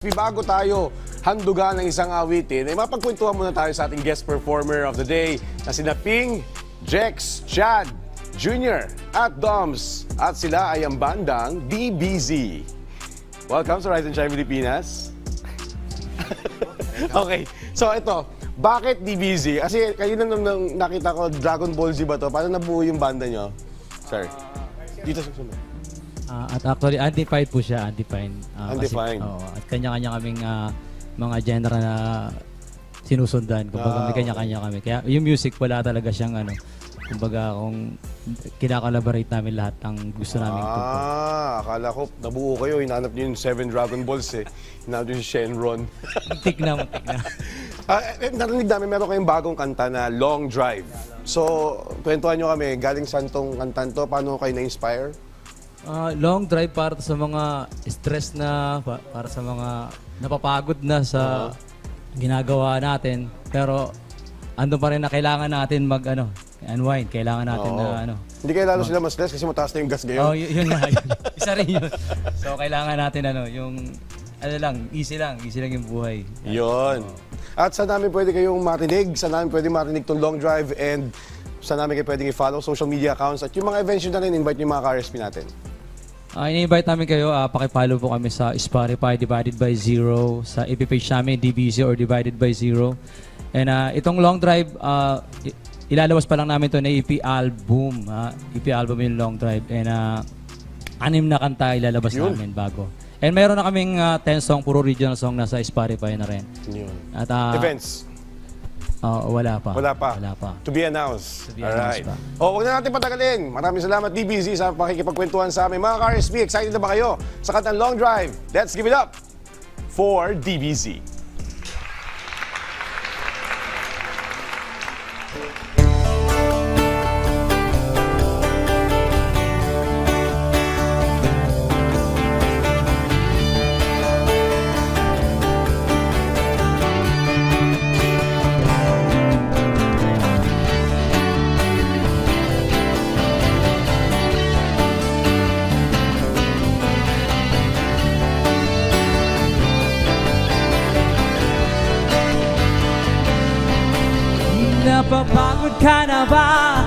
Bago tayo handugan ng isang awitin, ay mapagkwentuhan muna tayo sa ating guest performer of the day na sina Ping, Jex, Chad, Junior at Doms. At sila ay ang bandang DBZ. Welcome sa Rise and Shine Pilipinas. Okay, so ito, bakit DBZ? Kasi kayo nang nakita ko, Dragon Ball Z ba to? Paano nabuo yung banda nyo? Sir, dito sa sunod. At actually, undefined po siya, undefined. Undefined. Kasi, at kanya-kanya kaming mga genre na sinusundan. Kumbaga, may kanya-kanya kami. Kaya yung music, wala talaga siyang kumbaga, kung kinakalaborate namin lahat ng gusto namin tugtog. Akala ko, nabuo kayo. Hinanap niyo yung 7 Dragon Balls eh. Hinanap niyo si Shenron. Muntik na. Narinig namin, meron kayong bagong kanta na Long Drive. So, kwentuhan nyo kami, galing saan tong kantan to? Paano kayo na-inspire? Long drive para sa mga stress na, para sa mga napapagod na sa ginagawa natin. Pero andun pa rin na kailangan natin unwind. Kailangan natin na Hindi kayo lalo sila mas-stress kasi mataas na yung gas ngayon. Yun na. Isa rin yun. So kailangan natin easy lang yung buhay. Yun. At saan namin pwede kayong marinig? Saan namin pwede marinig tong Long Drive? And saan namin kayo pwedeng i-follow social media accounts? At yung mga events nyo na rin, invite yung mga ka-RSP natin. Ini-invite namin kayo, pakipollow po kami sa Spotify Divided by Zero, sa FB page namin, DBZ or Divided by Zero. And itong Long Drive, ilalabas pa lang namin ito na EP album. EP album yung Long Drive. And 6 na kanta ilalabas namin bago. And mayroon na kaming 10 song, puro original song na sa Spotify na rin. Yun. At, Events? Wala pa. Wala pa? Wala pa. To be announced. To be announced pa. Huwag na natin patagalin. Maraming salamat DBZ sa pakikipagkwentuhan sa amin. Mga ka-RSP, excited na ba kayo sa kantang Long Drive? Let's give it up for DBZ. Napapagod ka na ba?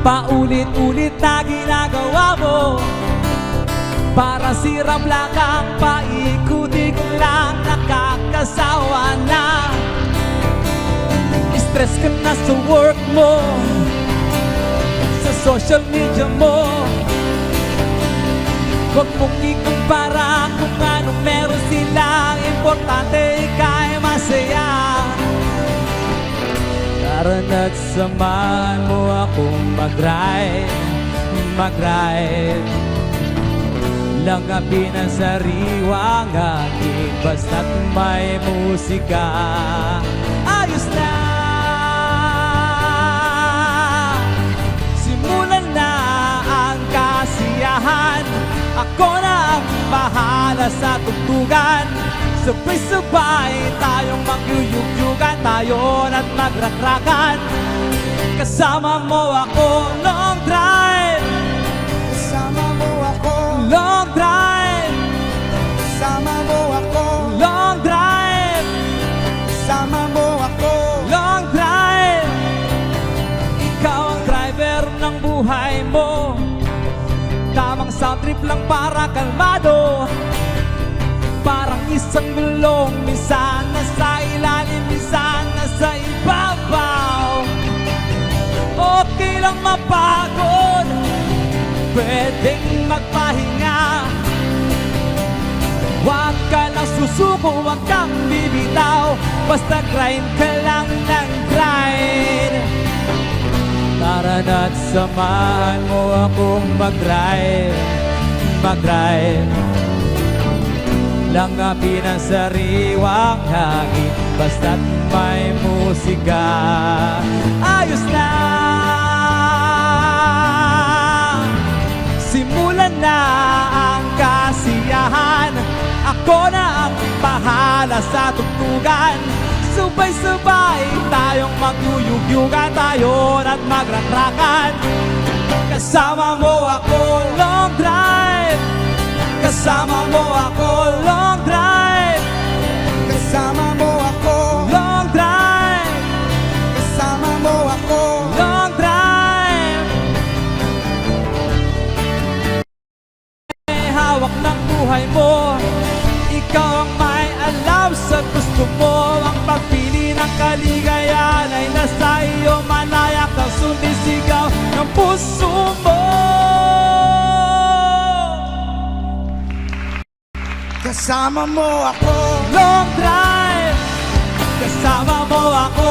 Paulit-ulit na ginagawa mo. Para siram lang ang paikutin lang, nakakasawa na. Stress ka na sa work mo, sa social media mo. Huwag mong ikumpara kung anong meron silang. Importante ika'y masaya. Tara na't samahan mo akong mag-ride Langapin ang sariwang hangin, basta't may musika. Ayos na! Simulan na ang kasiyahan. Ako na ang bahala sa tugtugan. Sabay-sabay tayong magyuyugyugan, tayo at magrakrakan. Kasama mo ako, long drive. Kasama mo ako, Long drive. kasama mo ako, Long drive. kasama mo ako. Long drive. Ikaw ang driver ng buhay mo. Tamang sound trip lang para kalmado. Parang isang gulong, minsan nasa ilalim, minsan nasa ibabaw. Okay lang mapagod, pwedeng magpahinga. Huwag ka lang susuko, huwag kang bibitaw. Basta grind ka lang ng grind. Tara na't samahan mo akong mag-drive Langapin ang sariwang hangin, basta't may musika. Ayos na! Simulan na ang kasiyahan. Ako na ang bahala sa tugtugan. Sabay-sabay tayong magyuyugyugan, tayo at magrakrakan. Kasama mo ako, long drive. Kasama mo ako, long drive. Kasama mo ako, Long drive. kasama mo ako. Long drive. May hawak ng buhay mo. Ikaw ang may alam sa gusto mo. Ang pagpili ng kaligayahan ay nasa iyo. Malaya kang sumisigaw ng puso mo. Kasama mo ako, Long drive. Kasama mo ako,